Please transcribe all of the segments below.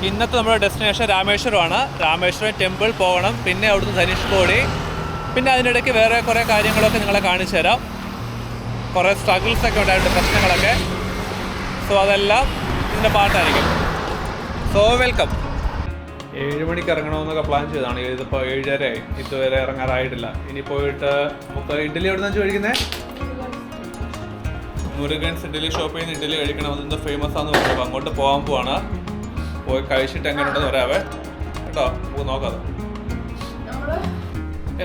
ഇന്നത്തെ നമ്മുടെ destination രാമേശ്വരമാണ്. Rameswaram temple പോകണം, പിന്നെ അവിടുന്ന് ധനുഷ്കോടി, പിന്നെ അതിനിടയ്ക്ക് വേറെ കുറേ കാര്യങ്ങളൊക്കെ നിങ്ങളെ കാണിച്ചു തരാം. കുറേ സ്ട്രഗിൾസൊക്കെ ഉണ്ടായിട്ടുണ്ട്, പ്രശ്നങ്ങളൊക്കെ. സോ അതെല്ലാം ഇതിൻ്റെ പാട്ടായിരിക്കും. So welcome. 7 മണിക്ക് ഇറങ്ങണമെന്നൊക്കെ പ്ലാൻ ചെയ്തതാണ്. ഇതിപ്പോൾ 7:30 ആയി, ഇതുവരെ ഇറങ്ങാറായിട്ടില്ല. ഇനി പോയിട്ട് നമുക്ക് ഇഡ്ഡലി എവിടെ നിന്നാണ് കഴിക്കുന്നത്? മുരുകൻസ് ഇഡ്ഡലി ഷോപ്പിൽ നിന്ന് ഇഡ്ഡലി കഴിക്കണം. അതെന്താ ഫേമസ് ആണെന്ന് പറഞ്ഞു. അപ്പോൾ അങ്ങോട്ട് പോകാൻ പോവാണ്. പോയി കഴിച്ചിട്ട് എങ്ങനെയുണ്ടെന്ന് പറയാവേ കേട്ടോ. നമുക്ക് നോക്കാം.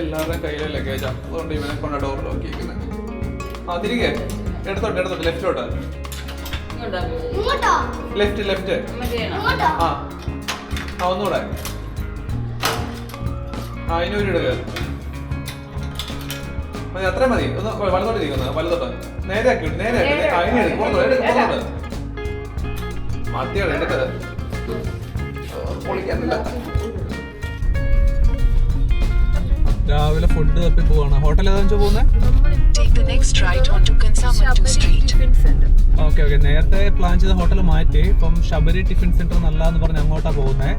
എല്ലാവരുടെയും കയ്യിലെ ലഗേജാണ്, അതുകൊണ്ട് ഇവനെ കൊണ്ട് ഡോർ ലോക്ക് ചെയ്യുന്നത്. തിരികെ എടുത്തോട്ട് ലെഫ്റ്റോട്ട്, ലെഫ്റ്റ് ഒന്നുകൂടെ. ഇനി ഒരു ഇടുക മതി, അത്ര മതി. ഒന്ന് വലത്തോട്ട് ഇരിക്കുന്നത്, വലത്തോട്ട് നേരെ ആക്കി, നേരെ പുറത്തോട്ട് മത്തിയോടെ എടുക്കത് പൊളിക്കാനില്ല. രാവിലെ ഫുഡ് തപ്പി പോവാണ്. ഹോട്ടൽ ഏതാ വെച്ചാൽ പോകുന്നത്? ഓക്കെ. നേരത്തെ പ്ലാൻ ചെയ്ത ഹോട്ടൽ മാറ്റി ഇപ്പം ശബരി ടിഫിൻ സെന്റർ നല്ലതെന്ന് പറഞ്ഞ് അങ്ങോട്ടാണ് പോകുന്നത്.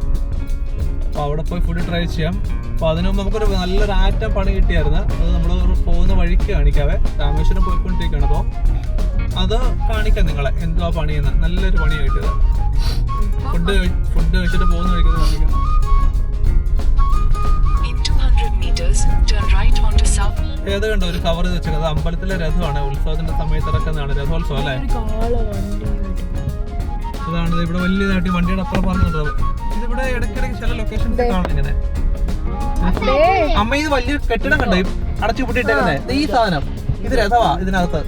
അപ്പോൾ അവിടെ പോയി ഫുഡ് ട്രൈ ചെയ്യാം. അപ്പോൾ അതിനു മുമ്പ് നമുക്കൊരു നല്ലൊരു ആറ്റം പണി കിട്ടിയായിരുന്നു. അത് നമ്മൾ പോകുന്ന വഴിക്ക് കാണിക്കാവേ. രാമേശ്വരം പോയിക്കൊണ്ടിരിക്കുകയാണ്. അപ്പോൾ അത് കാണിക്കാം നിങ്ങളെ എന്തുവാ പണിയെന്ന്. നല്ലൊരു പണിയാണ് കിട്ടിയത്. ഫുഡ് കഴിച്ചിട്ട് പോകുന്ന വഴിക്ക് കാണിക്കാം. ഏത് കണ്ടോ ഒരു കവർ വെച്ചത്? അത് അമ്പലത്തിലെ രഥമാണ്. ഉത്സവത്തിന്റെ സമയത്ത് ഇറക്കുന്നതാണ്. രഥോത്സവം അല്ലേ? അതാണ് ഇവിടെ വലിയതായിട്ട് വണ്ടിയുടെ അപ്പുറം പറഞ്ഞിട്ടുള്ളത്. ഇതിവിടെ ഇടയ്ക്കിടയ്ക്ക് ചില ലൊക്കേഷൻസ് കാണാം ഇങ്ങനെ. അമ്മ ഇത് വലിയ കെട്ടിടം കണ്ടോ അടച്ചു പൂട്ടിയിട്ടേക്കുന്നേ? ഈ സാധനം ഇത് രഥവാ. ഇതിനകത്ത്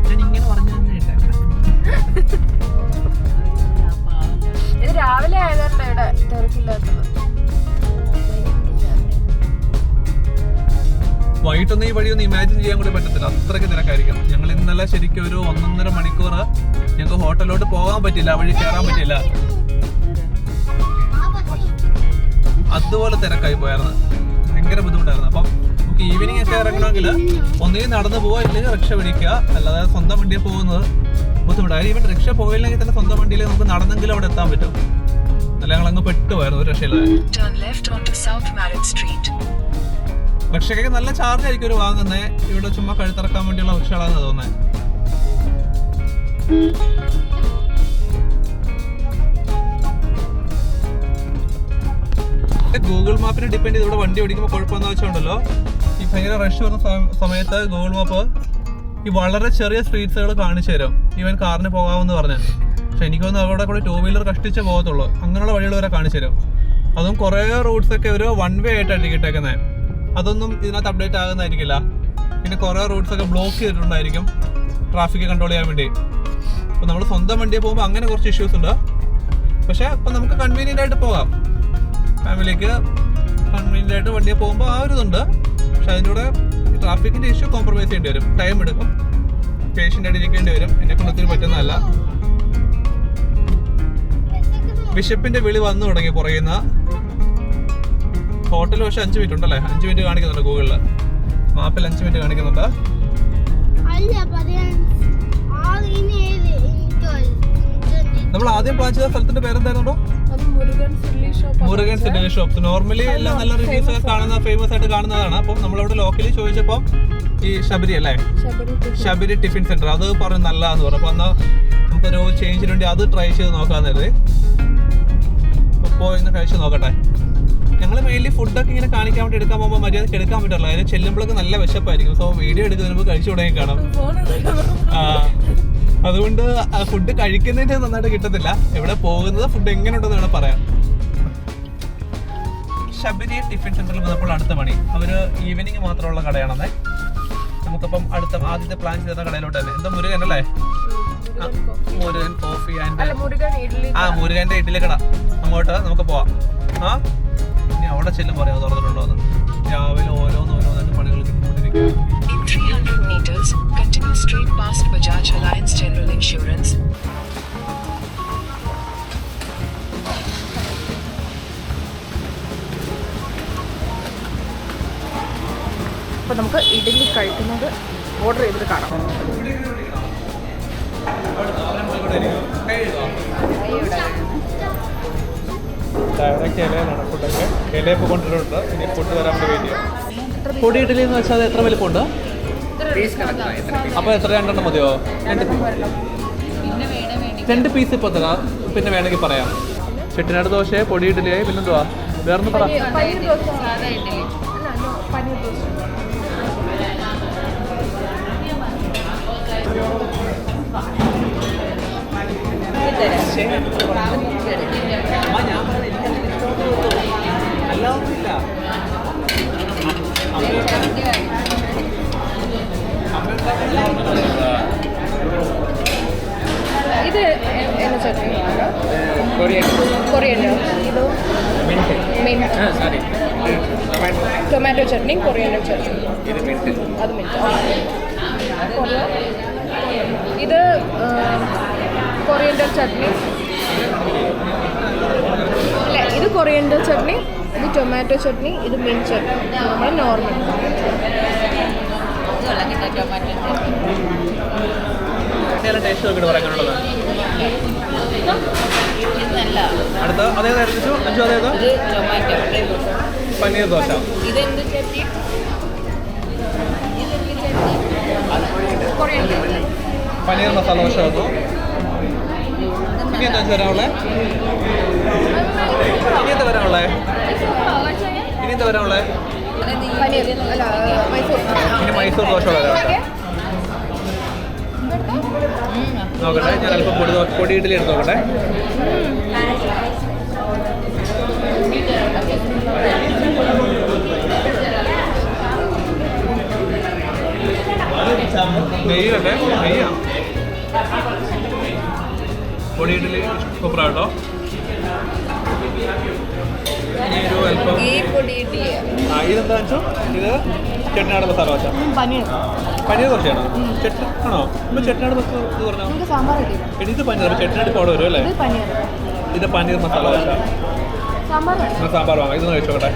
ഞാൻ ഇങ്ങനെ പറഞ്ഞു തന്നെ രാവിലെ ആയതുകൊണ്ട് ഇവിടെ തിരക്കില്ലാത്തത്. വൈകിട്ടൊന്നും ഈ വഴിയൊന്നും ഇമാജിൻ ചെയ്യാൻ കൂടി പറ്റത്തില്ല, അത്രയ്ക്ക് തിരക്കായിരിക്കും. ഞങ്ങൾ ഇന്നലെ ശരിക്കും ഒരു 1.5 മണിക്കൂർ ഞങ്ങൾക്ക് ഹോട്ടലിലോട്ട് പോകാൻ പറ്റില്ല, വഴി കയറാൻ പറ്റില്ല. അതുപോലെ തിരക്കായി പോയായിരുന്നു, ഭയങ്കര ബുദ്ധിമുട്ടായിരുന്നു. അപ്പം നമുക്ക് ഈവനിങ് ഒക്കെ ഇറങ്ങണമെങ്കിൽ ഒന്നുകിൽ നടന്നു പോവുക, ഇല്ലെങ്കിൽ റിക്ഷ പിടിക്കുക. അല്ലാതെ സ്വന്തം വണ്ടിയിൽ പോകുന്നത് ബുദ്ധിമുട്ടായി. ഈവൻ റിക്ഷ പോയില്ലെങ്കിൽ തന്നെ സ്വന്തം വണ്ടിയിൽ നമുക്ക് നടന്നെങ്കിലും അവിടെ എത്താൻ പറ്റും. അല്ല ഞങ്ങൾ അങ്ങ് പെട്ടുപോയായിരുന്നു, ഒരു രക്ഷയില്ലാതെ. റിക്ഷയ്ക്കൊക്കെ നല്ല ചാർജ് ആയിരിക്കും ഒരു വാങ്ങുന്നത്. ഇവിടെ ചുമ്മാ കഴുത്തിറക്കാൻ വേണ്ടിയുള്ള റിക്ഷകളാണെന്ന് തോന്നുന്നത്. ഗൂഗിൾ മാപ്പിനെ ഡിപ്പെൻഡ് ചെയ്ത് ഇവിടെ വണ്ടി ഓടിക്കുമ്പോൾ കുഴപ്പമെന്ന് വെച്ചോണ്ടല്ലോ, ഈ ഭയങ്കര റഷ് വരുന്ന സമയത്ത് ഗൂഗിൾ മാപ്പ് ഈ വളരെ ചെറിയ സ്ട്രീറ്റ്സുകൾ കാണിച്ചു തരും, ഈവൻ കാറിന് പോകാമെന്ന് പറഞ്ഞാൽ. പക്ഷെ എനിക്ക് തോന്നുന്നു അവിടെ കൂടെ 2 വീലർ കഷ്ടിച്ചേ പോകത്തുള്ളൂ. അങ്ങനെയുള്ള വഴികൾ വരെ കാണിച്ചു തരും. അതും കുറേ റൂട്ട്സൊക്കെ ഒരു 1 വേ ആയിട്ടാണ് കിട്ടേക്കുന്നത്. അതൊന്നും ഇതിനകത്ത് അപ്ഡേറ്റ് ആകുന്നതായിരിക്കില്ല. പിന്നെ കുറേ റൂട്ട്സൊക്കെ ബ്ലോക്ക് ചെയ്തിട്ടുണ്ടായിരിക്കും ട്രാഫിക് കൺട്രോൾ ചെയ്യാൻ വേണ്ടി. അപ്പോൾ നമ്മൾ സ്വന്തം വണ്ടിയിൽ പോകുമ്പോൾ അങ്ങനെ കുറച്ച് ഇഷ്യൂസ് ഉണ്ട്. പക്ഷേ അപ്പം നമുക്ക് കൺവീനിയൻ്റ് ആയിട്ട് പോകാം. ഫാമിലിക്ക് കൺവീനിയൻ്റ് ആയിട്ട് വണ്ടിയിൽ പോകുമ്പോൾ ആ ഒരു ഇതുണ്ട്. പക്ഷെ അതിൻ്റെ കൂടെ ട്രാഫിക്കിൻ്റെ ഇഷ്യൂ കോംപ്രമൈസ് ചെയ്യേണ്ടി വരും. ടൈം എടുക്കും, പേഷ്യൻ്റ് ആയിട്ട് ഇരിക്കേണ്ടി വരും. എന്നെ കൊണ്ടൊത്തിരി പറ്റുന്നതല്ല. ബിഷപ്പിൻ്റെ വിളി വന്നു തുടങ്ങി പുറയുന്ന ഹോട്ടൽ. പക്ഷെ 5 മിനിറ്റ് ഉണ്ടല്ലേ? 5 മിനിറ്റ് കാണിക്കുന്നുണ്ട് ഗൂഗിളിൽ മാപ്പിൽ. 5 മിനിറ്റ് കാണിക്കുന്നുണ്ട്. നമ്മൾ ആദ്യം പ്ലാൻ ചെയ്ത സ്ഥലത്തിന്റെ പേരെന്തായിരുന്നോ? മുരുകൻസ് ഇഡ്ഡലി ഷോപ്സ്. നോർമലി എല്ലാം നല്ല റിവ്യൂസ് ഒക്കെ കാണുന്ന, ഫേമസ് ആയിട്ട് കാണുന്നതാണ്. അപ്പം നമ്മളവിടെ ലോക്കലി ചോദിച്ചപ്പം ഈ ശബരി അല്ലേ, ശബരി ടിഫിൻ സെന്റർ, അത് പറഞ്ഞു നല്ലതാന്ന് പറഞ്ഞു. അപ്പൊ എന്നാൽ നമുക്കൊരു ചേഞ്ചിന് വേണ്ടി അത് ട്രൈ ചെയ്ത് നോക്കാന്ന് കരുതി. പോയി കഴിച്ച് നോക്കട്ടെ. ഞങ്ങൾ മെയിൻലി ഫുഡൊക്കെ ഇങ്ങനെ കാണിക്കാൻ വേണ്ടി എടുക്കാൻ പോകുമ്പോൾ മര്യാദയ്ക്ക് എടുക്കാൻ പറ്റില്ല. അതിന് ചെല്ലുമ്പോഴൊക്കെ നല്ല വിശപ്പായിരിക്കും. സോ വീഡിയോ എടുക്കുന്നതിന് മുമ്പ് കഴിച്ചു തുടങ്ങി കാണാം. അതുകൊണ്ട് ഫുഡ് കഴിക്കുന്നതിന്റെ നന്നായിട്ട് കിട്ടത്തില്ല. എവിടെ പോകുന്നത് ഫുഡ് എങ്ങനെയുണ്ടെന്ന് വേണം പറയാം. ശബരി ടിഫിൻ സെന്ററിൽ വന്നപ്പോൾ അടുത്ത പണി അവര് ഈവനിങ് മാത്രമുള്ള കടയാണെന്നേ. നമുക്കപ്പം ആദ്യത്തെ പ്ലാൻ ചെയ്ത കടയിലോട്ട് തന്നെ. എന്താ മുരുകൻ അല്ലേ? മുരുകൻ കോഫി ആൻഡ് മുരുകന്റെ ഇഡ്ഡലി കട. അങ്ങോട്ട് നമുക്ക് പോവാം. ഇനി അവിടെ ചെല്ലും പറയാം തുറന്നിട്ടുണ്ടോ എന്ന്. രാവിലെ ഓരോന്നായിട്ട് പണികൾ കിട്ടിക്കൊണ്ടിരിക്കുകയാണ്. അപ്പോൾ നമുക്ക് ഇഡലി കഴിക്കുന്നത് ഓർഡർ ചെയ്തിട്ട് കാണാം. ഡയറക്റ്റ് ഇലയിലാണ് ഫുഡൊക്കെ. ഇലയപ്പോൾ കൊണ്ടിട്ടുണ്ട്. ഇനി ഫുഡ് വരാൻ വേണ്ടി വെയിറ്റ് ചെയ്യാം. പൊടി ഇഡ്ഡലി എന്ന് വെച്ചാൽ അത് എത്ര വലിപ്പമുണ്ട്? അപ്പോൾ എത്ര 2 മതിയോ? 2 പീസ് ഇപ്പോൾ തരാം. പിന്നെ വേണമെങ്കിൽ പറയാം. ചെട്ടിനാട് ദോശ, പൊടി ഇഡ്ഡലിയായി, പിന്നെന്തുവാ വേറൊന്ന് പറ. ഇത് എന്നാ ചട്നി? കൊറിയൻഡർ. ഇതോ ടൊമാറ്റോ ചട്നി, കൊറിയൻഡർ ചട്നി. അത് മിന്റ്. ഇത് കൊറിയൻഡർ ചട്നി അല്ല, ഇത് കൊറിയൻഡർ ചട്നി, ഇത് ടൊമാറ്റോ ചട്നി, ഇത് മിന്റ് ചട്നി. നമ്മൾ നോർമൽ ടേസ്റ്റ് നോക്കിയിട്ട് പറയാനുള്ളത്. അടുത്ത അതേതായിരുന്നു അഞ്ചു? അതേതാ? പനീർ ദോശ. പനീർ മസാല ദോശ വന്നു. ഇനി എന്താ വരാനുള്ളത്? ഇനി എന്താ വരാനുള്ളത്? ഇനി മൈസൂർ ദോശ വരാം. നോക്കട്ടെ, ഞാൻ അല്പം പൊടി ഇഡ്ഡലി എടുത്ത് നോക്കട്ടെ. നെയ്യൊക്കെ നെയ്യാ. പൊടി ഇഡ്ഡലി സൂപ്പറാട്ടോ. ഇനി ഒരു അല്പം ഇതെന്താ വെച്ചോ? ഇത് ചെട്ടിനാട് മസാല ദോശ. പനീർ ദോശയാണോ? ആണോ? ഇപ്പൊ ചെട്ടിനാട് മസാല ഇത് പറഞ്ഞോ. ഇത് പനീർ. ചെട്ടിനാട് ഇപ്പോൾ അവിടെ വരും അല്ലേ? ഇത് പനീർ മസാല ദോശ. സാമ്പാർ വാങ്ങാം. ഇതൊന്ന് കഴിച്ചോട്ടെ.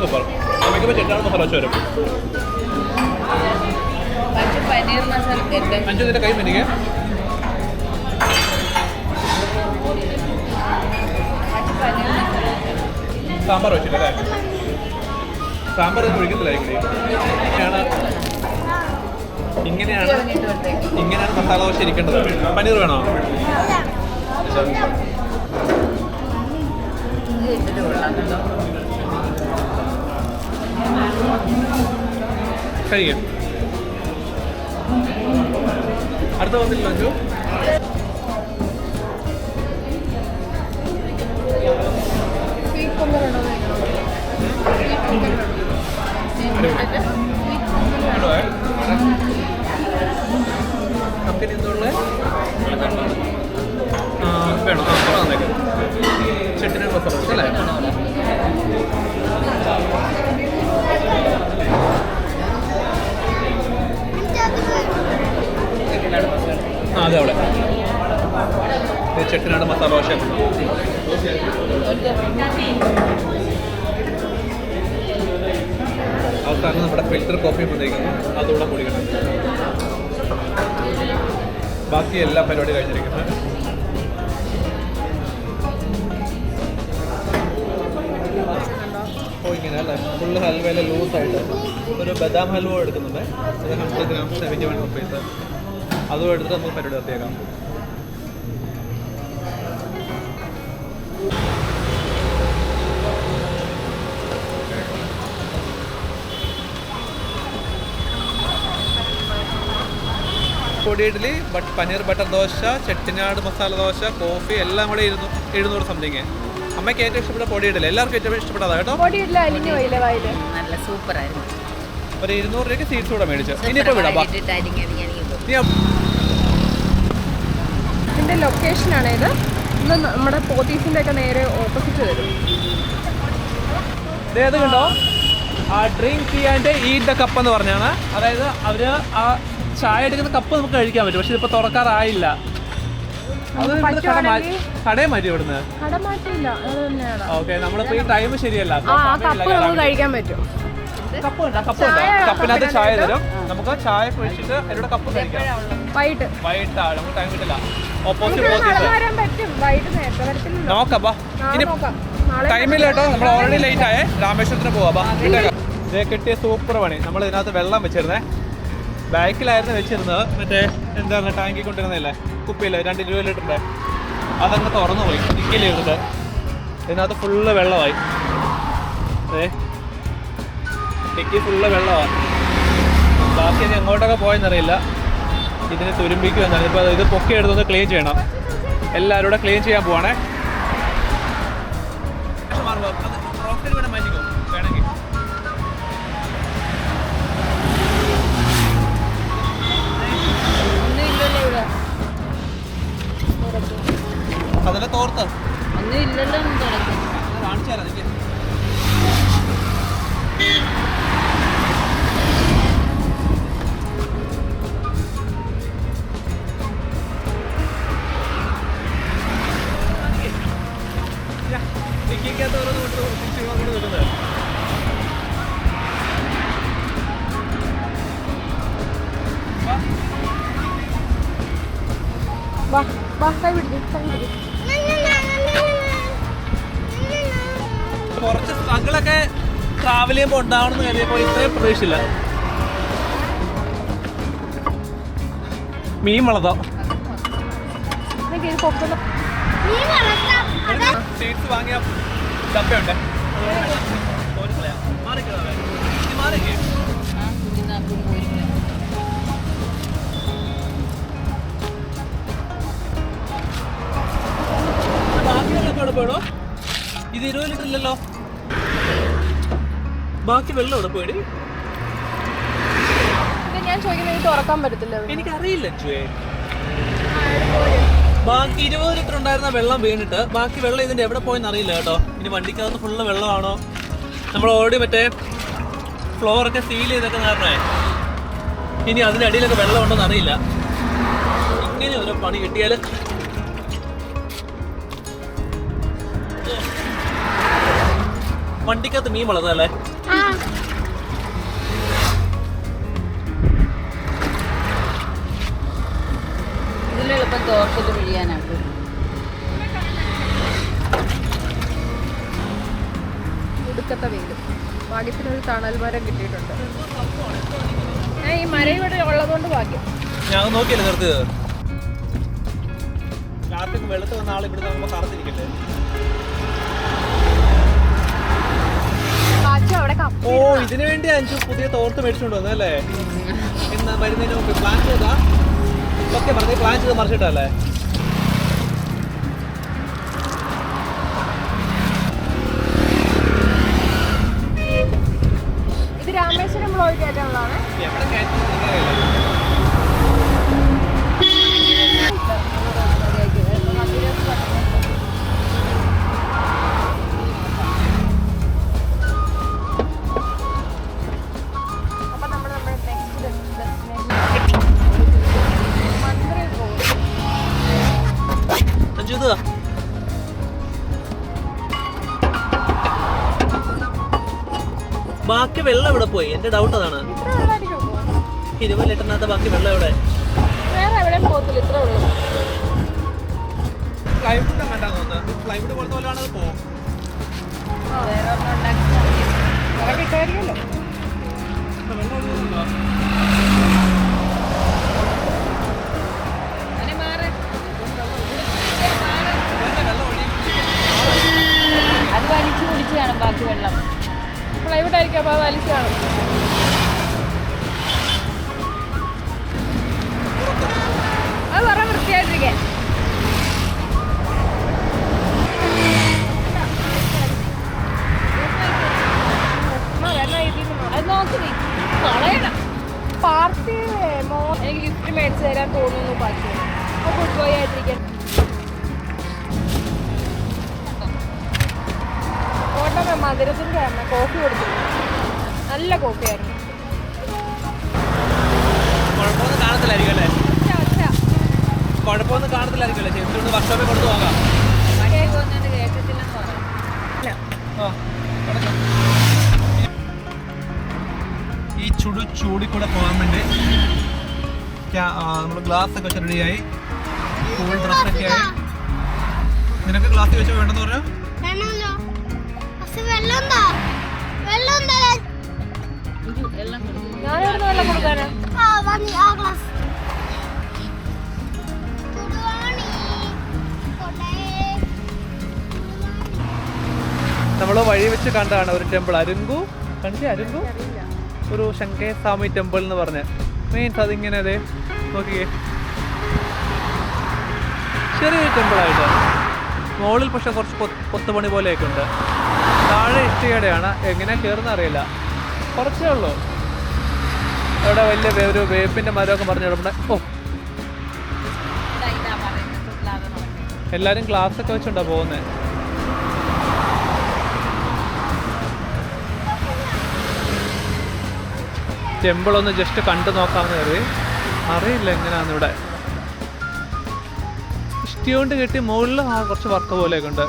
സൂപ്പർ. നമുക്കിപ്പോൾ ചെട്ടിനാട് മസാല ദോശ വരും. അഞ്ചു ഇതിൻ്റെ കൈ എനിക്ക് സാമ്പാർ വെച്ചില്ല അല്ലേ? സാമ്പാർ ഒഴിക്കത്തില്ലായിരിക്കും. ഇങ്ങനെയാണ് മസാല ദോശ ഇരിക്കേണ്ടത്. പനീർ വേണോ? കഴിയും. അടുത്ത വന്നില്ല അഞ്ചു. നമുക്ക് എന്തുള്ളത് വേണോ? തന്നേക്ക്. ചെട്ടിനാട് മസാല ദോശ അല്ലേ? അതെ, അവിടെ ചെട്ടിനാട് മസാല ദോശ. അവസാനം നമ്മുടെ ഫിൽറ്റർ കോഫി വന്നിരിക്കുന്നു. അതുകൂടെ കുടിക്കണം. ബാക്കി എല്ലാ പരിപാടി കഴിഞ്ഞിരിക്കുന്നത്. അപ്പോൾ ഇങ്ങനെ അല്ലേ ഫുള്ള് ഹൽവയിൽ ലൂസായിട്ട് ഒരു ബദാം ഹൽവ എടുക്കുന്നുണ്ട്. അത് 100 gram 71 rupees. അതും എടുത്തിട്ട് നമുക്ക് പരിപാടി നിർത്തിയേക്കാം. പൊടി ഇഡ്ഡലി, പനീർ ബട്ടർ ദോശ, ചെട്ടിനാട് മസാല ദോശ, കോഫി എല്ലാം കൂടെ 700 സംതിങ്. അമ്മയ്ക്ക് ഏറ്റവും ഇഷ്ടപ്പെട്ട പൊടി ഇഡ്ഡലി. എല്ലാവർക്കും ഏറ്റവും ഇഷ്ടപ്പെട്ടതാ കേട്ടോ. നല്ല സൂപ്പർ ആയിരുന്നു. ഒരു 200 രൂപയ്ക്ക് സീറ്റ്സ് കൂടെ മേടിച്ചു. ഇനിയിപ്പോൾ വിടാം. ഇതിൻ്റെ ലൊക്കേഷനാണ് ഇത്. ഇന്ന് നമ്മുടെ പോത്തീസിൻ്റെ ഒക്കെ നേരെ ഓപ്പോസിറ്റ് വരും. ഇത് കണ്ടോ? Drink tea and eat the cup എന്ന് പറഞ്ഞാണ്. അതായത് അവർ ആ ചായ എടുക്കുന്ന കപ്പ് നമുക്ക് കഴിക്കാൻ പറ്റും. പക്ഷെ ഇതിപ്പോൾ തുറക്കാറായില്ല. അത് കടയെ മാറ്റി ഇവിടുന്ന്. ഓക്കെ, നമ്മളിപ്പോൾ ഈ ടൈം ശരിയല്ല. കഴിക്കാൻ പറ്റും. കപ്പുണ്ട്. കപ്പിനകത്ത് ചായ തരും. നമുക്ക് ചായ കുഴിച്ചിട്ട് അതിലൂടെ കപ്പ് കഴിക്കാം. വൈകിട്ടാണ് നമുക്ക് ടൈം കിട്ടില്ല. ഓപ്പോസിറ്റ് നോക്കാം. ഇനി ടൈമില്ല കേട്ടോ, നമ്മൾ ഓൾറെഡി ലേറ്റ് ആയേ. രാമേശ്വരത്തിന് പോവാം. ഇതേ കിട്ടിയ സൂപ്പർ പണി. നമ്മൾ ഇതിനകത്ത് വെള്ളം വെച്ചിരുന്നേ, ബാക്കിലായിരുന്നു വെച്ചിരുന്നത്. മറ്റേ എന്താണ് ടാങ്കി കൊണ്ടിരുന്നില്ലേ, കുപ്പിയില്ല 2 ലിറ്ററിൻ്റെ, അതങ്ങ് തുറന്നു പോയി ഇക്കിലിരുന്നിട്ട്. ഇതിനകത്ത് ഫുള്ള് വെള്ളമായി. ടിക്കി ഫുള്ള് വെള്ളമാണ്. ബാക്കി ഇനി എങ്ങോട്ടൊക്കെ പോയെന്നറിയില്ല. ഇതിന് തുരുമ്പിക്കുമെന്നാണ്. ഇപ്പോൾ ഇത് പൊക്കി എടുത്തൊന്ന് ക്ലീൻ ചെയ്യണം. എല്ലാവരും കൂടെ ക്ലീൻ ചെയ്യാൻ പോവാണേ. വേണമെങ്കിൽ അതിനെ തോർത്ത് കാണിച്ചു തരാം. എനിക്ക് കുറച്ച് സ്ട്രഗിളൊക്കെ ട്രാവൽ ചെയ്യുമ്പോൾ ഉണ്ടാവണമെന്ന് കരുതിയപ്പോൾ ഇത്രയും പ്രതീക്ഷയില്ല. മീൻ വളർത്താം. സീഡ്സ് വാങ്ങിയ ഡപ്പയുണ്ട്. ബാക്കി വെള്ളം എവിടെ പോയിടോ? ഇത് 20 ലിറ്റർ ഇല്ലല്ലോ. ബാക്കി വെള്ളം എവിടെ പോയിടി? ഞാൻ ചോദിക്കുന്നത് തുറക്കാൻ പറ്റത്തില്ല. എനിക്കറിയില്ല. ബാക്കി 20 ലിറ്റർ ഉണ്ടായിരുന്ന വെള്ളം വീണിട്ട് ബാക്കി വെള്ളം ഇതിന്റെ എവിടെ പോയെന്ന് അറിയില്ല കേട്ടോ. ഇനി വണ്ടിക്കകത്ത് ഫുള്ള് വെള്ളമാണോ? നമ്മൾ ഓൾറെഡി മറ്റേ ഫ്ലോറൊക്കെ സീൽ ചെയ്തൊക്കെ നേരണേ. ഇനി അതിന്റെ അടിയിലൊക്കെ വെള്ളം ഉണ്ടോന്ന് അറിയില്ല. ഇങ്ങനെ ഒരു പണി കിട്ടിയാൽ വണ്ടിക്കകത്ത് മീൻ വളർന്നല്ലേ. ഇതിലെളുപ്പം തോർത്തിട്ട് പിഴിയാനാണ്. ഒടുക്കത്തെ വെയിൽ. ഭാഗ്യത്തിനൊരു തണൽ മരം കിട്ടിയിട്ടുണ്ട്. ഞാൻ ഈ മരം ഇവിടെ ഉള്ളതുകൊണ്ട് ഭാഗ്യം. ഞാൻ നോക്കിയല്ലേ നിർത്തിയത്. രാത്രി വെളുത്ത് വന്ന ആൾ ഇവിടെ നമ്മൾ കറന്നിരിക്കല്ലേ. ഓ, ഇതിനു വേണ്ടി അഞ്ചു പുതിയ തോർത്ത് മേടിച്ചോണ്ട് വന്നല്ലേ. ഇന്ന് വരുന്നതിന് മുമ്പ് പ്ലാൻ ചെയ്താ ഒക്കെ പറഞ്ഞ് പ്ലാൻ ചെയ്ത് മറിച്ചിട്ടല്ലേ. ഇത് രാമേശ്വരം ബ്ലോഗ് കയറ്റാനുള്ളതാണ്. എവിടെ കയറ്റി ബാക്കി വെള്ളം എവിടെ പോയി? എന്റെ ഡൗട്ട് അതാണ്. 20 ലിറ്ററിനകത്ത് ബാക്കി വെള്ളം എവിടെ? പ്ലൈവുഡ് കണ്ടാ തോന്നുന്നത്. പ്ലൈവുഡ് പോലത്തെ പോലെയാണ് അത് പോകും. അത് വലിച്ചു കുടിച്ച് കാണും ബാക്കി വെള്ളം. പ്ലൈവുഡ് ആയിരിക്കും. അപ്പോൾ അത് വലിച്ചു കാണും. അത് പറ വൃത്തിയായിട്ടിരിക്കാൻ. അത് നോക്കി കളയണം. പാർട്ടി എനിക്ക് ഗിഫ്റ്റ് മേടിച്ച് തരാൻ തോന്നുന്നു. ബാക്കി ഗുഡ് ബോയ് ആയിട്ടിരിക്കാൻ. ഓട്ടം മധുരത്തിൻ്റെ കോഫി കൊടുത്തു. നല്ല കോഫിയായിരുന്നു. കുഴപ്പമൊന്നും കാണത്തില്ലായിരിക്കും അല്ലേ? കുഴപ്പമൊന്നും കാണത്തില്ലായിരിക്കും അല്ലേ? ചേച്ചി വർക്ക്ഷോപ്പിൽ കൊടുത്തു പോകാം. ഈ ചൂടിക്കൂടെ പോകാൻ വേണ്ടി നമ്മൾ ഗ്ലാസ് ഒക്കെ വെച്ച് റെഡിയായി, സ്കൂൾ ഡ്രസ്സൊക്കെ ആയി. നിനക്ക് ഗ്ലാസ് വെച്ച് വേണ്ടെന്ന് പറഞ്ഞു. ഞാനെവിടുന്ന് വെള്ളം കൊടുക്കാനാ? നമ്മൾ വഴി വെച്ച് കണ്ടതാണ് ഒരു ടെമ്പിൾ, അരുങ്കു കണ്ടില്ലേ? അരുങ്കു ഒരു ശങ്കേസ്വാമി ടെമ്പിൾ എന്ന് പറഞ്ഞ് മീൻസ് അതിങ്ങനെ അതെ നോക്കിയേ, ചെറിയൊരു ടെമ്പിളായിട്ട്. മുകളിൽ പക്ഷെ കുറച്ച് കൊത്തുപണി പോലെയൊക്കെ ഉണ്ട്. താഴെ ഇഷ്ടികയുടെയാണ്, എങ്ങനെ കയറുന്ന അറിയില്ല, കുറച്ചേ ഉള്ളൂ. അവിടെ വലിയ ഒരു വേപ്പിൻ്റെ മരമൊക്കെ പറഞ്ഞു കിടപ്പുണ്ട്. ഓ, എല്ലാവരും ഗ്ലാസ്സൊക്കെ വെച്ചുണ്ടോ പോകുന്നത്? ടെമ്പിളൊന്ന് ജസ്റ്റ് കണ്ടു നോക്കാമെന്ന് കരുതി. അറിയില്ല എങ്ങനെയാന്ന് ഇവിടെ. ഇഷ്ടി കൊണ്ട് കെട്ടി മുകളിൽ കുറച്ച് വർക്ക് പോലെയൊക്കെ ഉണ്ട്.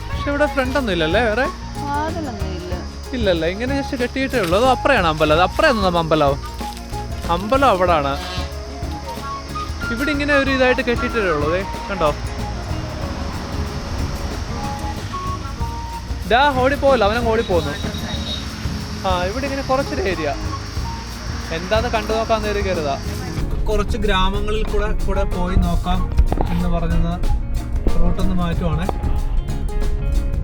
പക്ഷെ ഇവിടെ ഫ്രണ്ടൊന്നും ഇല്ലല്ലേ വേറെ? ഇല്ലല്ല, ഇങ്ങനെ ജസ്റ്റ് കെട്ടിയിട്ടേ ഉള്ളൂ. അത് അപ്പറയാണ് അമ്പലം. അത് അപ്പറയാണോ അമ്പലം? അമ്പലം അവിടാണ്. ഇവിടെ ഇങ്ങനെ ഒരു ഇതായിട്ട് കെട്ടിയിട്ടേ ഉള്ളൂ. അതെ കണ്ടോ? ഡാ ഓടിപ്പോവല്ലോ, അവനങ്ങ് ഓടിപ്പോന്നു. ഇവിടെ ഇങ്ങനെ കുറച്ചൊരു ഏരിയ എന്താന്ന് കണ്ടു നോക്കാന്ന് കരുതാ. കുറച്ച് ഗ്രാമങ്ങളിൽ കൂടെ പോയി നോക്കാം എന്ന് പറഞ്ഞത് റൂട്ടൊന്ന് മാറ്റുവാണ്.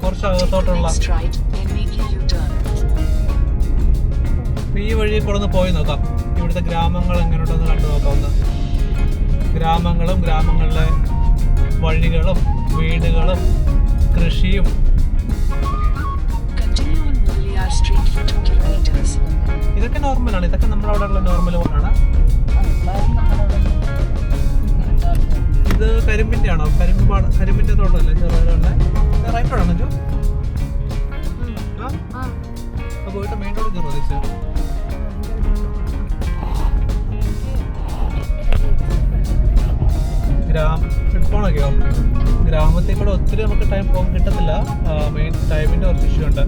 കുറച്ച് അകത്തോട്ടുള്ള ഈ വഴി കൂടെ ഒന്ന് പോയി നോക്കാം. ഇവിടുത്തെ ഗ്രാമങ്ങൾ എങ്ങനെയുണ്ടെന്ന് കണ്ടു നോക്കാവുന്ന. ഗ്രാമങ്ങളും ഗ്രാമങ്ങളിലെ വഴികളും വീടുകളും കൃഷിയും. ഇതൊക്കെ നോർമലാണ്. ഇതൊക്കെ നമ്മുടെ അവിടെ ഉള്ള നോർമൽ ആണ്. ഇത് കരിമ്പിന്റെ ആണോ? കരിമ്പിന്റെ തോട്ടമല്ലേ? ചെറുതായിട്ട് റൈറ്റോടാണോ ജോ? പോയിട്ട് മെയിൻ റോഡ് കയറുമോ തിരിച്ച്? ഹെഡ്ഫോണൊക്കെയോ? ഗ്രാമത്തിൽ കൂടെ ഒത്തിരി നമുക്ക് ടൈം പോകാൻ കിട്ടത്തില്ല. മെയിൻ ടൈമിൻ്റെ കുറച്ച് ഇഷ്യൂ ഉണ്ട്.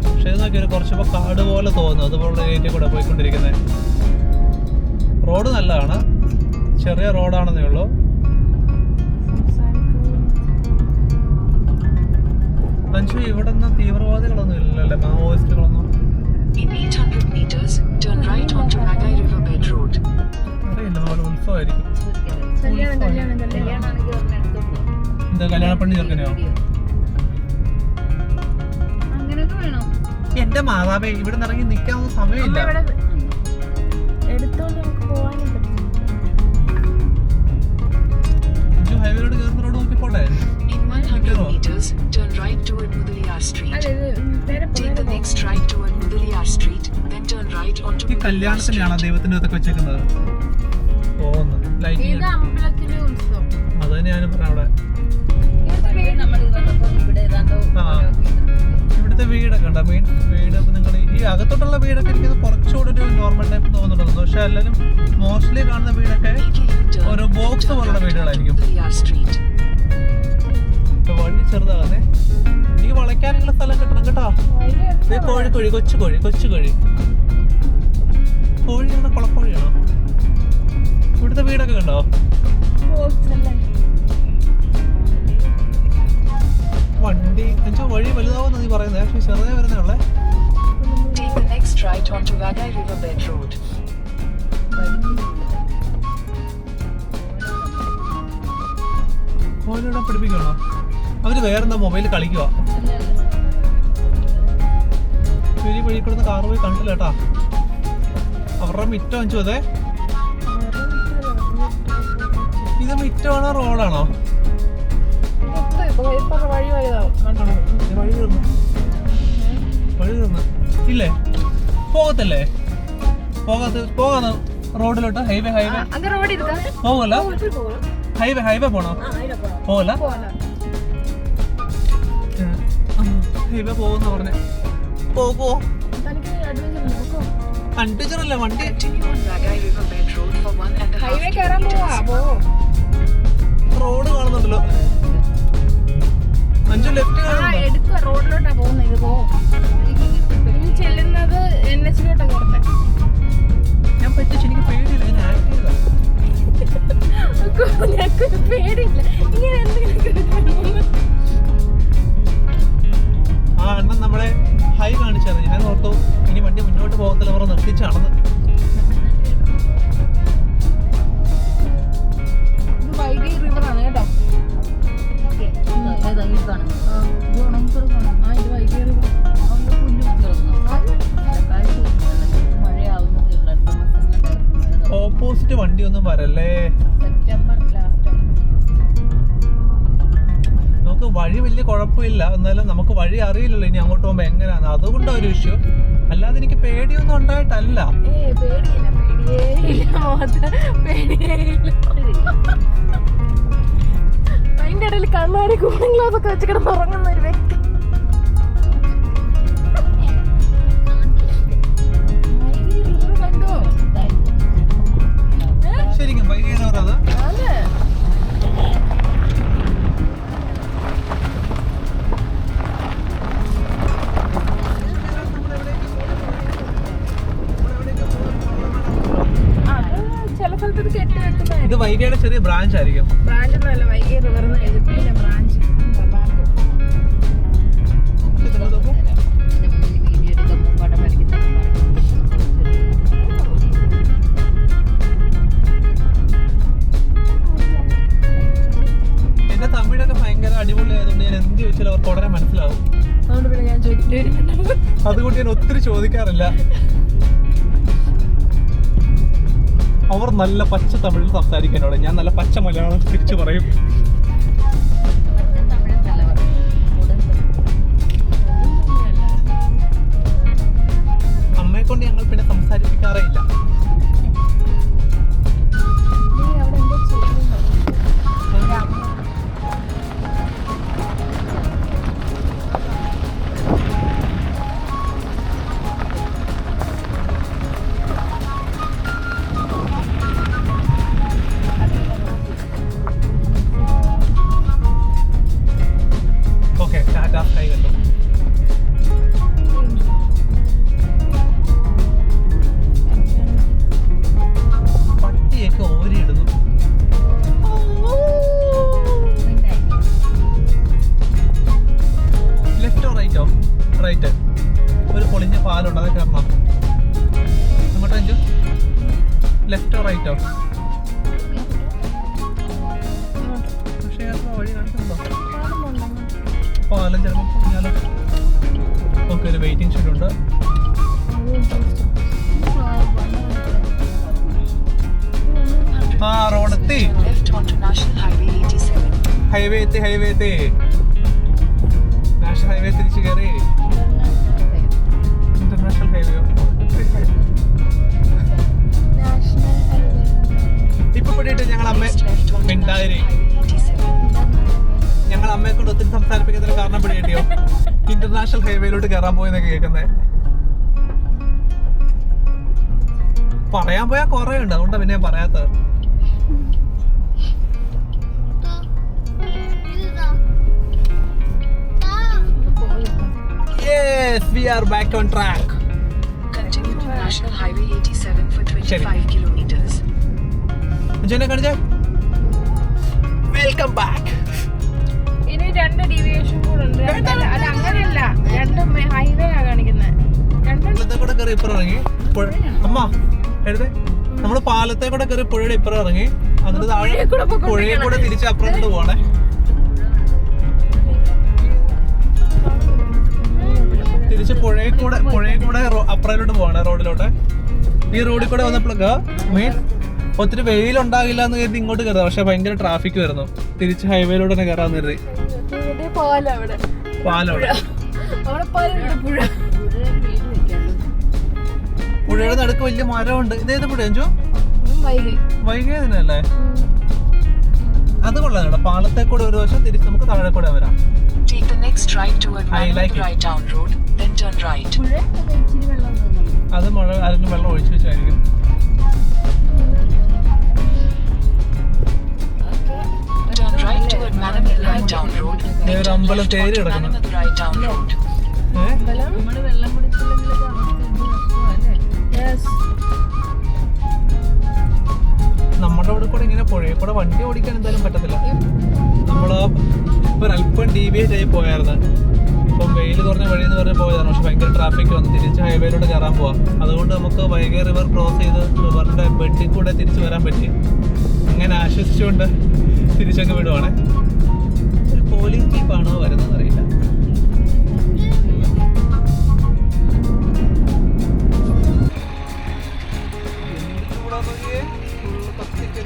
പക്ഷേ ഇത് നോക്കിയാൽ കുറച്ചിപ്പോൾ കാട് പോലെ തോന്നുന്നു. അതുപോലുള്ള ഏരിയ കൂടെ പോയിക്കൊണ്ടിരിക്കുന്നത്. റോഡ് നല്ലതാണ്, ചെറിയ റോഡാണെന്നേ ഉള്ളൂ. അഞ്ചു ഇവിടെ നിന്ന് തീവ്രവാദികളൊന്നും ഇല്ലല്ലേ? മാവോയിസ്റ്റുകളൊന്നും? അറിയില്ല, പോലെ ഉത്സവമായിരിക്കും. എന്താ കല്യാണപ്പണ്ണി ചേർക്കനെയോ? എന്റെ മാതാവേ, ഇവിടെ നിന്ന് ഇറങ്ങി നിൽക്കാനൊന്നും സമയമില്ല. ഹൈവേയിലോട്ട് കയറുന്ന റോഡ് നോക്കി പോട്ടെ. ഈ കല്യാണത്തിനാണോ ദൈവത്തിന്റെ അടുത്തൊക്കെ വെച്ചേക്കുന്നത്? പോകുന്നു ലൈറ്റിംഗ്. അത് തന്നെ ഞാനും പറയാം. അവിടെ ഇവിടുത്തെ വീടൊക്കെ ഉണ്ടോ? മെയിൻ വീട് നിങ്ങൾ ഈ അകത്തോട്ടുള്ള വീടൊക്കെ എനിക്ക് കുറച്ചുകൂടെ ഒരു നോർമൽ ടൈപ്പ് തോന്നുന്നുണ്ട്. പക്ഷെ എല്ലാവരും മോസ്റ്റ്ലി കാണുന്ന വീടൊക്കെ ഒരു ബോക്സ് പോലുള്ള വീടുകളായിരിക്കും. വഴി ചെറുതാണേ. എനിക്ക് വളയ്ക്കാനുള്ള സ്ഥലം കിട്ടണം കേട്ടോ. കോഴിക്കോഴി, കൊച്ചുകോഴി. കോഴിയാണോ കുളക്കോഴിയാണോ? ഇവിടുത്തെ വീടൊക്കെ കണ്ടോ? വണ്ടി എന്നുവെച്ചാൽ വഴി വലുതാവുന്ന നീ പറയുന്നത്. പക്ഷെ ചെറുതേ വരുന്നേ ഉള്ളേ. കോഴിയോടെ പഠിപ്പിക്കണോ? അവര് വേറെന്താ മൊബൈലിൽ കളിക്കുക? ഈ വഴി കൊടുത്ത് കാറ് പോയി കണ്ടില്ല കേട്ടാ. അവരുടെ മിറ്റം അഞ്ചു അതെ. ഇത് മിറ്റമാണോ റോഡാണോ? വഴി തീർന്നു ഇല്ലേ? പോകത്തല്ലേ? പോകാന്ന് റോഡിലോട്ട്. ഹൈവേ പോകല്ല. ഹൈവേ പോണോ? പോകല്ല. ഹൈവേ പോകുന്ന പറഞ്ഞേ. പോകോ? അഡ്വഞ്ചർ അല്ല വണ്ടി. റോഡ് കാണുന്നുണ്ടല്ലോ. അഞ്ചു ലെഫ്റ്റ് റോഡിലോട്ടാ പോകുന്നത്. ഇത് ചെല്ലുന്നത് NH-ലോട്ടാ കയറുന്നത്. ഞാൻ പറ്റിച്ച് എനിക്ക് ഓപ്പോസിറ്റ് വണ്ടിയൊന്നും വരല്ലേ. September last. നമുക്ക് വഴി വലിയ കുഴപ്പമില്ല, എന്നാലും നമുക്ക് വഴി അറിയില്ലല്ലോ ഇനി അങ്ങോട്ട് പോകുമ്പോ എങ്ങനെയാണ്. അതുകൊണ്ടാണ് ഒരു ഇഷ്യൂ, അല്ലാതെ എനിക്ക് പേടിയൊന്നും ഉണ്ടായിട്ടല്ല. അതിന്റെ ഇടയിൽ കണ്ണാടി കൂളിംഗ് ഗ്ലാസ് ഒക്കെ വെച്ച് കിടന്ന് ഉറങ്ങുന്ന ഒരു വ്യക്തി. ശരിക്കും വൈകിയെന്ന് പറഞ്ഞത് ഇത് വൈകിയുടെ ചെറിയ ബ്രാഞ്ച് ആയിരിക്കും. ബ്രാഞ്ച് ഒന്നുമല്ല, വൈകി റിവർന്ന് എഴുതിപ്പില്ല ബ്രാഞ്ച്. എന്റെ തമിഴൊക്കെ ഭയങ്കര അടിപൊളിയായതുകൊണ്ട് ഞാൻ എന്ത് ചോദിച്ചാലും അവർക്ക് ഉടനെ മനസ്സിലാവും. അതുകൊണ്ട് പിന്നെ ഞാൻ ചോദിക്കേണ്ടി. അതുകൊണ്ട് ഞാൻ ഒത്തിരി ചോദിക്കാറില്ല. അവർ നല്ല പച്ച തമിഴിൽ സംസാരിക്കാനോടെ ഞാൻ നല്ല പച്ച മലയാളം തിരിച്ചു പറയും. അമ്മയെ കൊണ്ട് ഞങ്ങൾ പിന്നെ സംസാരിപ്പിക്കാറേ ഇല്ല. ഓക്കെ, ടാറ്റ, കൈ കണ്ടു. പട്ടിയൊക്കെ ഓരിയിടുന്നു. ലെഫ്റ്റോ റൈറ്റോ? റൈറ്റ്. ഒരു പൊളിഞ്ഞ പാലുണ്ട്, അത് കയറണം. അങ്ങോട്ടോ അഞ്ചു? ലെഫ്റ്റോ റൈറ്റോ? പക്ഷേ വഴി കാണിക്കുന്നുണ്ടോ? പാലം ചിലപ്പോൾ പൊളിഞ്ഞാലോ. ഓക്കെ, ഒരു വെയിറ്റിംഗ് ഷെഡ് ഉണ്ട്. ആ, റോഡെത്തി. ഹൈവേ എത്തി. നാഷണൽ ഹൈവേ തിരിച്ചു കയറി. ഇന്റർനാഷണൽ ഹൈവേയോ? ഇപ്പൊ പിടിയിട്ട് ഞങ്ങൾ അമ്മ മിണ്ടാതിരി. ഞങ്ങൾ അമ്മയെ കൊണ്ട് ഒത്തിരി സംസാരിപ്പിക്കുന്നതിന് കാരണം പിടികിട്ടിയോ? ഇന്റർനാഷണൽ ഹൈവേയിലോട്ട് കയറാൻ പോയെന്നൊക്കെ കേൾക്കുന്നത്. പറയാൻ പോയാൽ കുറെ ഉണ്ട്, അതുകൊണ്ടാണ് പിന്നെ ഞാൻ പറയാത്തത്. Yes, we are back on track. Continue to National Highway 87 for 25 kilometers. ജോനെ കാണിച്ചേ. Welcome back. ഇനി 2 ഡീവിയേഷൻ കൂടെ ഉണ്ട്. അത് അങ്ങനെയല്ല, 2 ഹൈവേ ആ കാണിക്കുന്നത്. പാലത്തെ കൂടെ കയറി ഇപ്പുറം ഇറങ്ങി. അമ്മ എഴുതേ, നമ്മള് പാലത്തെ കൂടെ കയറി പുഴയുടെ ഇപ്പുറം ഇറങ്ങി, എന്നിട്ട് താഴെ പുഴയെ കൂടെ തിരിച്ച് അപ്പുറത്തോട്ട് പോകണേ. തിരിച്ച് പുഴയെ കൂടെ അപ്പുറയിലോട്ട് പോകണേ, റോഡിലോട്ട്. ഈ റോഡിൽ കൂടെ വന്നപ്പോഴൊക്കെ മീൻസ് ഒത്തിരി വെയിലുണ്ടാകില്ല എന്ന് കരുതി ഇങ്ങോട്ട് കയറുക, പക്ഷെ ഭയങ്കര ട്രാഫിക് വരുന്നു. തിരിച്ച് ഹൈവേയിലൂടെ തന്നെ കയറാന്ന് കരുതി. പാലവിടെ പുഴയുടെ നടുക്ക് വലിയ മരമുണ്ട്. ഇതേത് പുഴ അഞ്ചു? വൈകിയ തന്നെയല്ലേ? അത് കൊള്ളാം കേട്ടോ. പാലത്തെ കൂടെ ഒരു വശം, തിരിച്ച് നമുക്ക് താഴെ കൂടെ വരാം. Take the next right toward Right Town Road, then turn right. അത് മഴ ആരെങ്കിലും വെള്ളം ഒഴിച്ചു വെച്ചായിരിക്കും. Turn right toward Right Town Road, then ഒരു turn അമ്പലം left തേര് onto കിടക്കുന്നു. Right Town Road. നമ്മുടെ അവിടെ കൂടെ ഇങ്ങനെ പുഴയിൽ കൂടെ വണ്ടി ഓടിക്കാൻ എന്തായാലും പറ്റത്തില്ല. നമ്മള് ഇപ്പൊ അല്പം ഡീവിയേറ്റ് ആയി പോയായിരുന്നു. ഇപ്പം വെയിൽ കുറഞ്ഞ വഴി എന്ന് പറഞ്ഞ് പോയതാണ്, പക്ഷെ ഭയങ്കര ട്രാഫിക് വന്നു. തിരിച്ച് ഹൈവേയിലൂടെ കയറാൻ പോവാം. അതുകൊണ്ട് നമുക്ക് വൈകി റിവർ ക്രോസ് ചെയ്ത് റിവറിന്റെ ബെഡിൽ കൂടെ തിരിച്ചു വരാൻ പറ്റി. അങ്ങനെ ആശ്വസിച്ചുകൊണ്ട് തിരിച്ചങ്ങ് വിടുവാണ്. ഒരു പോലീസ് ജീപ്പാണോ വരുന്നതെന്ന് അറിയില്ല.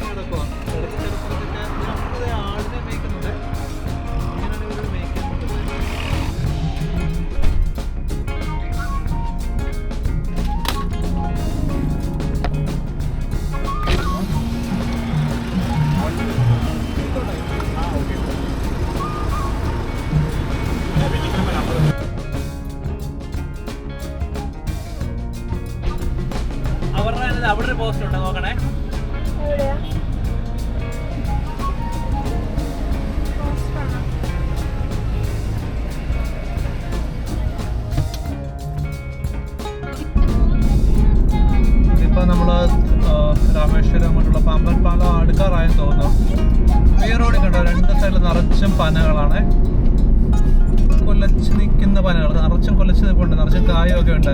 കിടക്കുക. ഇടയ്ക്ക് ചില സ്ഥലത്തൊക്കെ നമുക്കിത് ആടിനെ മേയ്ക്കുന്നുണ്ട്. ഇങ്ങനെയാണ് ഇവർ മേയ്ക്കുന്നത്. അവിടെ ഒരു പോസ്റ്റ് ഉണ്ട്, നോക്കണേ. എവിടെയാ? ഇപ്പൊ നമ്മള് രാമേശ്വരം അങ്ങോട്ടുള്ള പാമ്പൻ പാലം അടുക്കാറായെന്ന് തോന്നുന്നു. ഈ റോഡിൽ കണ്ടോ, രണ്ട് സൈഡിൽ നിറച്ചും പനകളാണ്. കൊലച്ച് നിൽക്കുന്ന പനകൾ, നിറച്ചും കൊലച്ച് നിൽപ്പുണ്ട്, നിറച്ചും കായൊക്കെ ഉണ്ട്.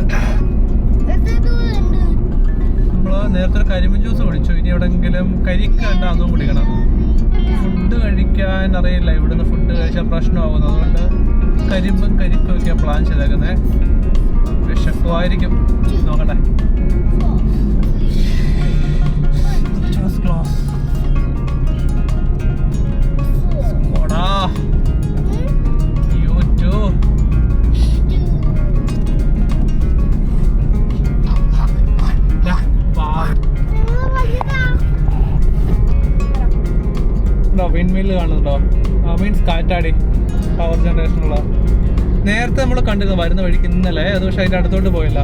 നമ്മള് നേരത്തെ ഒരു കരിമ്പൻ ജ്യൂസ് കുടിച്ചു. ഇനി എവിടെങ്കിലും കരിക്കണ്ട, അതും കുടിക്കണം. ഫുഡ് കഴിക്കാൻ അറിയില്ല, ഇവിടുന്ന് ഫുഡ് കഴിച്ചാൽ പ്രശ്നമാകുന്നു. അതുകൊണ്ട് കരിക്കും ഒക്കെയാണ് പ്ലാൻ ചെയ്തേക്കുന്നത്. വിശക്കുമായിരിക്കും, നോക്കട്ടെ. വിൻമില്ല് കാണുന്നുണ്ടോ? മീൻസ് കാറ്റാടി പവർ ജനറേഷനുള്ള. നേരത്തെ നമ്മൾ കണ്ടിരുന്നു വരുന്ന വഴിക്ക് ഇന്നലെ. അത് പക്ഷെ അതിൻ്റെ അടുത്തോട്ട് പോയില്ല.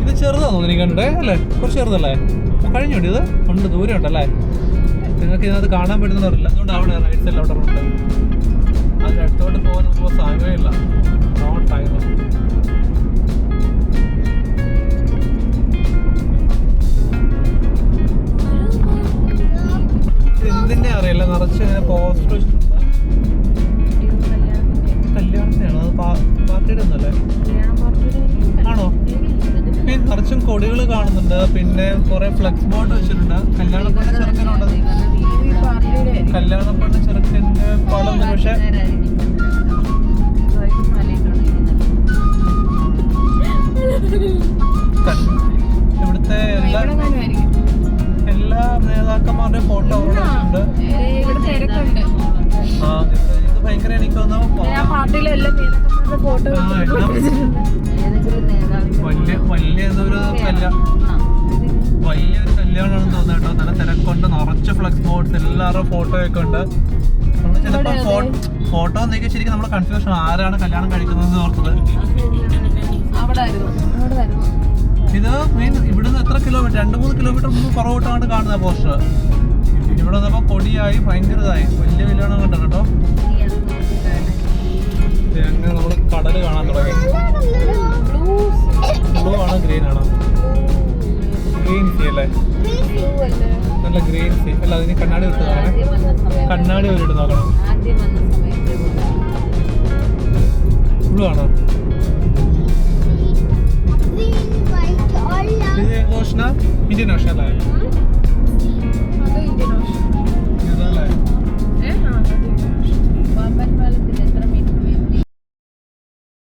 ഇത് ചെറുതാണെന്ന് തോന്നുന്നു എനിക്ക് കണ്ടിട്ടേ അല്ലേ? കുറച്ച് ചെറുതല്ലേ? കഴിഞ്ഞോണ്ട് ഇത് ഉണ്ട്, ദൂരം ഉണ്ടല്ലേ? നിങ്ങൾക്ക് ഇതിനകത്ത് കാണാൻ പറ്റുന്നവരില്ല. അതുകൊണ്ട് അവിടെ റൈറ്റ് സൈഡിലോട്ടുണ്ട്. അതിൻ്റെ അടുത്തോട്ട് പോകാൻ നമുക്ക് സമയമില്ല. No time. എന്തിന്റെ അറിയില്ല, നിറച്ച് ഇങ്ങനെ പോസ്റ്റർ വെച്ചിട്ടുണ്ട്. കല്യാണത്തിനാണോ? അത് പാർട്ടിയുടെ ഒന്നല്ലേ? ആണോ? നിറച്ചും കൊടികൾ കാണുന്നുണ്ട്. പിന്നെ കുറെ ഫ്ലെക്സ് ബോർഡ് വെച്ചിട്ടുണ്ട്. കല്യാണപ്പെണ്ണ ചെറുക്കനുണ്ട്. കല്യാണപ്പെണ്ണ ചെറുക്കൻ്റെ പടം. പക്ഷെ ഇവിടുത്തെ എല്ലാ നേതാക്കന്മാരുടെയും ഫോട്ടോ അവിടെ വെച്ചിട്ടുണ്ട്. ഇത് ഭയങ്കര എനിക്ക് വലിയൊരു കല്യാണമാണെന്ന് തോന്നുന്നു കേട്ടോ. നല്ല തിരക്കുണ്ട്, നിറച്ച് ഫ്ലെക്സ് ബോർഡ്സ്, എല്ലാവരുടെ ഫോട്ടോ ഒക്കെ ഉണ്ട്. നമ്മൾ ചിലപ്പോൾ ഫോട്ടോ നോക്കി ശരിക്കും നമ്മളെ കൺഫ്യൂഷൻ, ആരാണ് കല്യാണം കഴിക്കുന്നത് ഓർത്തത്. ഇത് മെയിൻ ഇവിടുന്ന് എത്ര കിലോമീറ്റർ, 2-3 കിലോമീറ്റർ മുമ്പ് പുറകോട്ടാണ് കാണുന്ന പോസ്റ്റർ. ഇവിടെ വന്നപ്പോൾ കൊടിയായി ഭയങ്കരതായി വലിയ കല്യാണം കണ്ടോ കേട്ടോ. അങ്ങനെ നമ്മൾ കടല് കാണാൻ തുടങ്ങി. ബ്ലൂ ആണോ ഗ്രീൻ ആണോ? ഗ്രീൻ സീ അല്ലേ? നല്ല ഗ്രീൻ സീ അല്ല. അതിന് കണ്ണാടി ഇട്ട് നോക്കണം. കണ്ണാടി ഒരു ഇട്ട് നോക്കണം. ബ്ലൂ ആണോ? ഇത് ഇന്ത്യൻ ഓഷൻ അല്ലേ?